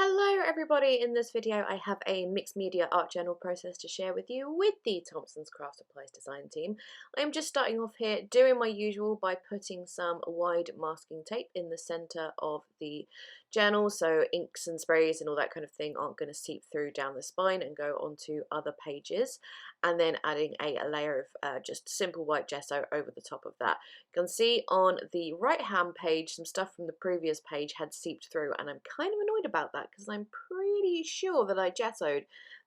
Hello everybody, in this video I have a mixed media art journal process to share with you with the Thompson's Craft Supplies design team. I'm just starting off here doing my usual by putting some wide masking tape in the centre of the journal so inks and sprays and all that kind of thing aren't going to seep through down the spine and go onto other pages, and then adding a layer of just simple white gesso over the top of that. You can see on the right hand page some stuff from the previous page had seeped through, and I'm kind of annoyed about that because I'm pretty sure that I gessoed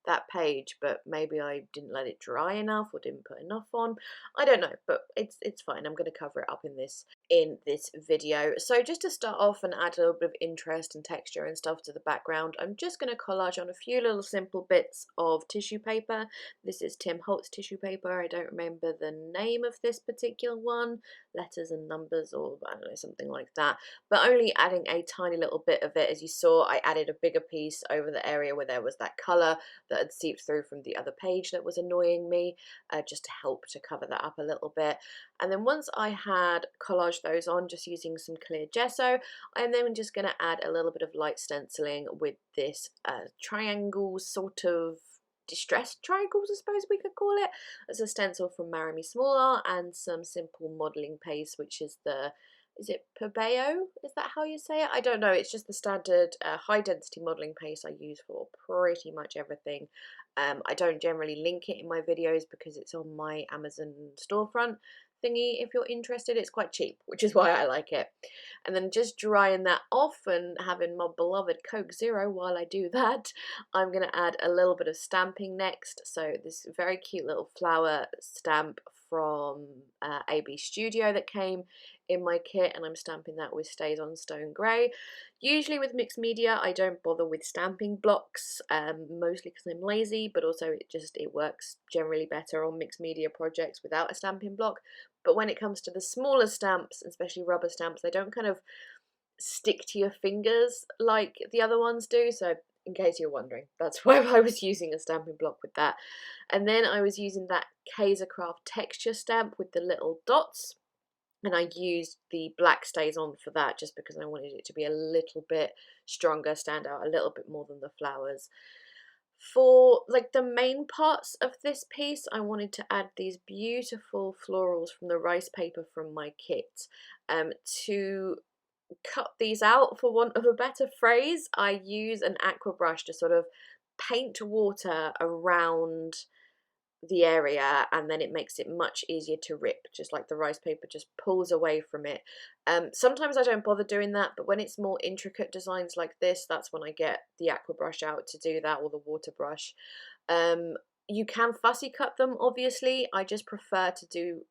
that page, but maybe I didn't let it dry enough or didn't put enough on. I don't know, but it's fine. I'm going to cover it up in this video. So just to start off and add a little bit of interest and texture and stuff to the background, I'm just going to collage on a few little simple bits of tissue paper. This is Tim Holtz tissue paper. I don't remember the name of this particular one, letters and numbers, or I don't know, something like that, but only adding a tiny little bit of it. As you saw, I added a bigger piece over the area where there was that colour that had seeped through from the other page that was annoying me, just to help to cover that up a little bit. And then once I had collaged those on just using some clear gesso, I'm then just going to add a little bit of light stenciling with this triangle sort of distressed triangles, I suppose we could call it, as a stencil from Marry Me Small Art, and some simple modelling paste, which is is it Pebeo? Is that how you say it? I don't know. It's just the standard high density modelling paste I use for pretty much everything. I don't generally link it in my videos because it's on my Amazon storefront thingy. If you're interested, it's quite cheap, which is why I like it. And then just drying that off and having my beloved Coke Zero while I do that, I'm going to add a little bit of stamping next. So this very cute little flower stamp from AB Studio that came in my kit, and I'm stamping that with Stays on Stone Grey. Usually with mixed media I don't bother with stamping blocks, mostly because I'm lazy, but also it works generally better on mixed media projects without a stamping block. But when it comes to the smaller stamps, especially rubber stamps, they don't kind of stick to your fingers like the other ones do, so in case you're wondering, that's why I was using a stamping block with that. And then I was using that Kaiser Craft texture stamp with the little dots, and I used the black Stays On for that just because I wanted it to be a little bit stronger, stand out a little bit more than the flowers. For like the main parts of this piece, I wanted to add these beautiful florals from the rice paper from my kit. To cut these out, for want of a better phrase, I use an aqua brush to sort of paint water around the area, and then it makes it much easier to rip, just like the rice paper just pulls away from it. Sometimes I don't bother doing that, but when it's more intricate designs like this, that's when I get the aqua brush out to do that, or the water brush. You can fussy cut them, obviously. I just prefer to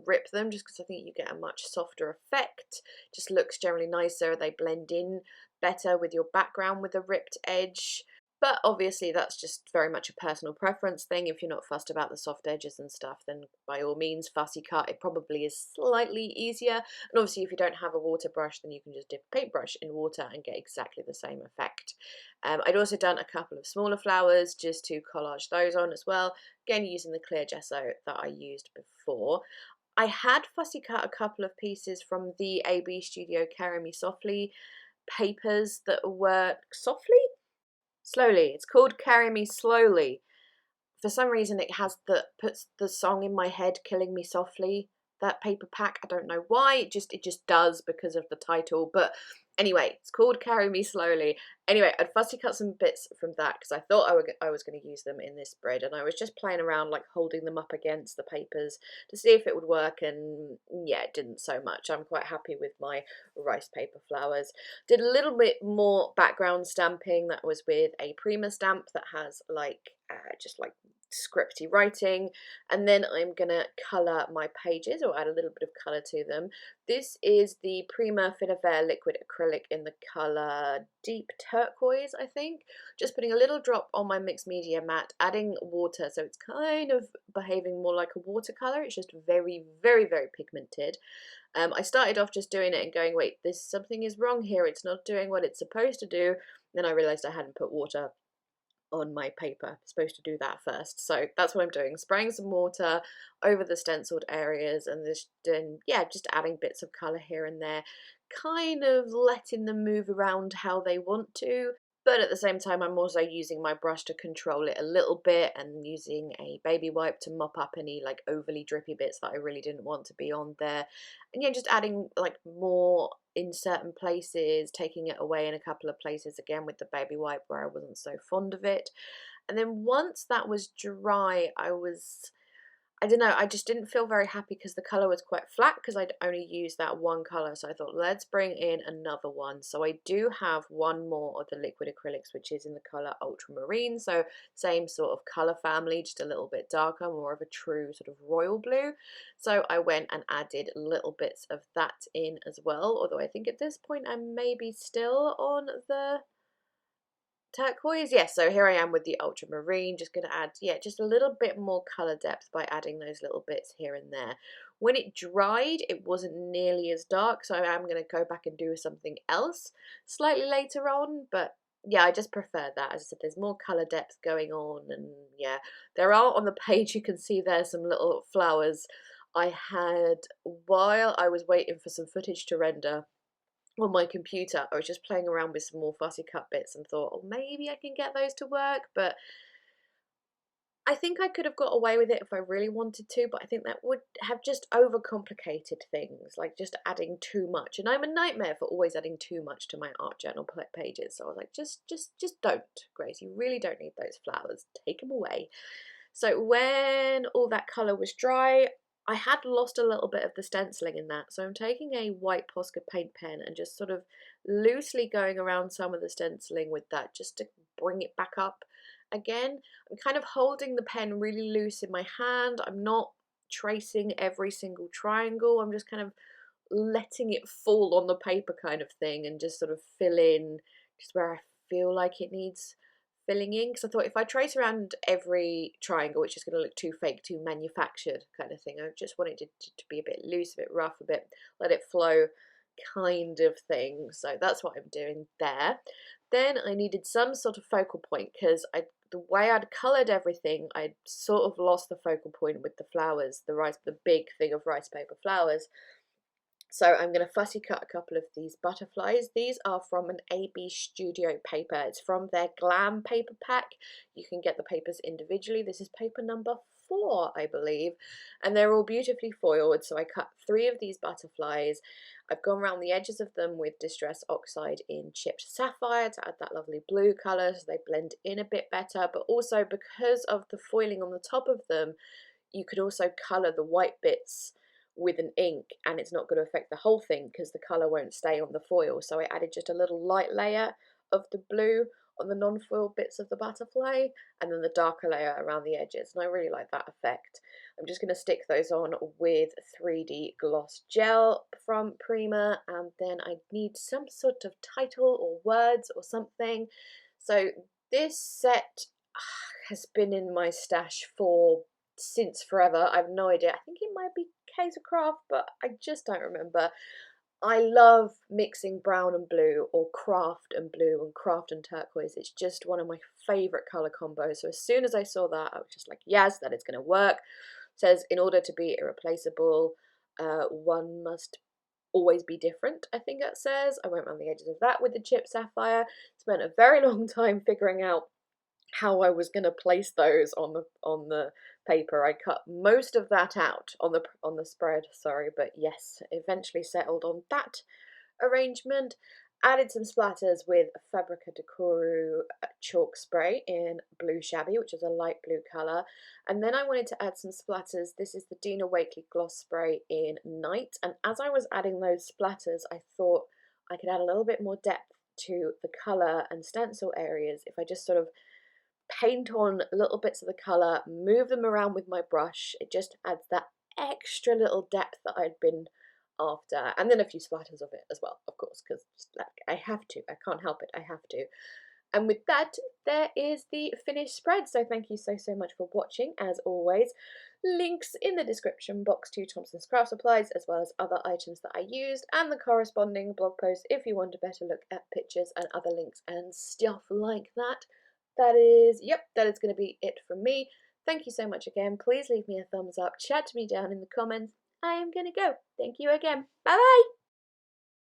rip them just because I think you get a much softer effect. Just looks generally nicer. They blend in better with your background with a ripped edge. But obviously that's just very much a personal preference thing. If you're not fussed about the soft edges and stuff, then by all means fussy cut. It probably is slightly easier. And obviously if you don't have a water brush, then you can just dip a paintbrush in water and get exactly the same effect. I'd also done a couple of smaller flowers just to collage those on as well, again using the clear gesso that I used before. I had fussy cut a couple of pieces from the AB Studio Carry Me Softly papers that were slowly. It's called Carry Me Slowly. For some reason it puts the song in my head, Killing Me Softly, that paper pack. I don't know why, it just does because of the title. But anyway, it's called Carry Me Slowly. Anyway, I'd fussy cut some bits from that because I thought I was going to use them in this spread, and I was just playing around, like holding them up against the papers to see if it would work, and yeah, it didn't so much. I'm quite happy with my rice paper flowers. Did a little bit more background stamping. That was with a Prima stamp that has like just like scripty writing, and then I'm gonna colour my pages, or add a little bit of colour to them. This is the Prima Finavere liquid acrylic in the colour Deep Turquoise, I think. Just putting a little drop on my mixed media mat, adding water, so it's kind of behaving more like a watercolour. It's just very, very, very pigmented. I started off just doing it and going, wait, something is wrong here, it's not doing what it's supposed to do. Then I realised I hadn't put water on my paper. Supposed to do that first, so that's what I'm doing, spraying some water over the stenciled areas, and just adding bits of colour here and there, kind of letting them move around how they want to. but at the same time I'm also using my brush to control it a little bit and using a baby wipe to mop up any like overly drippy bits that I really didn't want to be on there. And yeah, just adding like more in certain places, taking it away in a couple of places again with the baby wipe where I wasn't so fond of it. And then once that was dry, I don't know, I just didn't feel very happy because the colour was quite flat because I'd only used that one colour. So I thought, let's bring in another one. So I do have one more of the liquid acrylics, which is in the colour ultramarine. So same sort of colour family, just a little bit darker, more of a true sort of royal blue. So I went and added little bits of that in as well. Although I think at this point I'm maybe still on the turquoise. Yes, so here I am with the ultramarine, just going to add, yeah, just a little bit more colour depth by adding those little bits here and there. When it dried, it wasn't nearly as dark, so I am going to go back and do something else slightly later on, but yeah, I just prefer that. As I said, there's more colour depth going on, and yeah, there are on the page, you can see there's some little flowers I had while I was waiting for some footage to render on my computer. I was just playing around with some more fussy cut bits and thought, oh, maybe I can get those to work, but I think I could have got away with it if I really wanted to, but I think that would have just overcomplicated things, like just adding too much. And I'm a nightmare for always adding too much to my art journal pages. So I was like, just don't, Grace. You really don't need those flowers. Take them away. So when all that colour was dry, I had lost a little bit of the stenciling in that, so I'm taking a white Posca paint pen and just sort of loosely going around some of the stenciling with that just to bring it back up again. I'm kind of holding the pen really loose in my hand. I'm not tracing every single triangle. I'm just kind of letting it fall on the paper kind of thing and just sort of fill in just where I feel like it needs filling in, because I thought if I trace around every triangle, it's just going to look too fake, too manufactured kind of thing. I just wanted it to be a bit loose, a bit rough, a bit let it flow kind of thing. So that's what I'm doing there. Then I needed some sort of focal point because the way I'd coloured everything, I'd sort of lost the focal point with the flowers, the big thing of rice paper flowers. So I'm going to fussy cut a couple of these butterflies. These are from an AB Studio paper. It's from their Glam paper pack. You can get the papers individually. This is paper number 4, I believe. And they're all beautifully foiled. So I cut 3 of these butterflies. I've gone around the edges of them with Distress Oxide in Chipped Sapphire to add that lovely blue colour so they blend in a bit better. But also because of the foiling on the top of them, you could also colour the white bits with an ink, and it's not going to affect the whole thing because the colour won't stay on the foil. So I added just a little light layer of the blue on the non-foil bits of the butterfly and then the darker layer around the edges, and I really like that effect. I'm just going to stick those on with 3D gloss gel from Prima, and then I need some sort of title or words or something. So this set has been in my stash since forever. I have no idea. I think it might be Case of Craft, but I just don't remember. I love mixing brown and blue, or craft and blue, and craft and turquoise. It's just one of my favourite colour combos. So as soon as I saw that, I was just like, yes, that is going to work. It says, in order to be irreplaceable, one must always be different, I think it says. I went around the edges of that with the Chipped Sapphire. Spent a very long time figuring out how I was going to place those on the paper. I cut most of that out on the spread, sorry, but yes, eventually settled on that arrangement. Added some splatters with Fabrica Decoru chalk spray in Blue Shabby, which is a light blue colour. And then I wanted to add some splatters. This is the Dina Wakley gloss spray in Night. And as I was adding those splatters, I thought I could add a little bit more depth to the colour and stencil areas if I just sort of paint on little bits of the colour, move them around with my brush. It just adds that extra little depth that I'd been after, and then a few splatters of it as well, of course, because like, I have to, I can't help it, I have to. And with that, there is the finished spread. So thank you so much for watching. As always, links in the description box to Thompson's craft supplies, as well as other items that I used, and the corresponding blog post if you want a better look at pictures and other links and stuff like that. That is going to be it from me. Thank you so much again. Please leave me a thumbs up. Chat to me down in the comments. I am going to go. Thank you again. Bye bye.